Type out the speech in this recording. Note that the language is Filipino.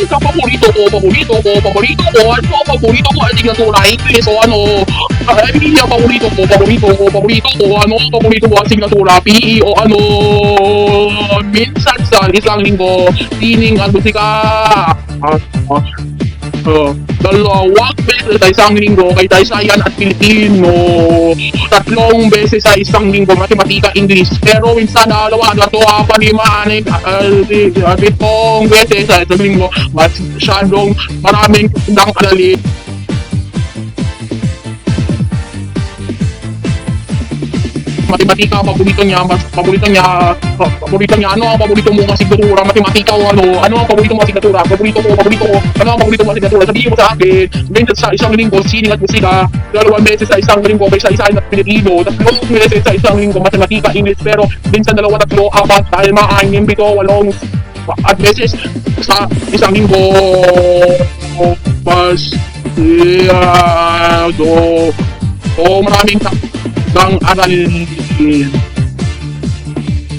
sa paborito ko. Ano, paborito ko, asignatura, English, o ano, Emilia, paborito ko, ano, paborito ko, asignatura, PE, o ano, minsan sa isang linggo, sining at musika. Dalawang beses sa isang linggo kay Taysayan at Pilipino. 3 beses sa isang linggo matematika, English. Pero minsan 2, 4, 5, 7 beses sa isang linggo. Masyadong maraming ng aralin. Matematika, paborito niya, ano ang paborito mong asignatura, matematika o ano ang paborito mong asignatura, paborito ko, ano ang paborito mong asignatura, sabihin mo sa akin, minsan sa isang linggo, sining at musika, 2 beses sa isang linggo, kaysa isa at Pilipino, 3 beses sa isang linggo, matematika, English, pero minsan 2, 3, 4, dahil maanim, 7, 8, at beses sa isang linggo, maraming ng aral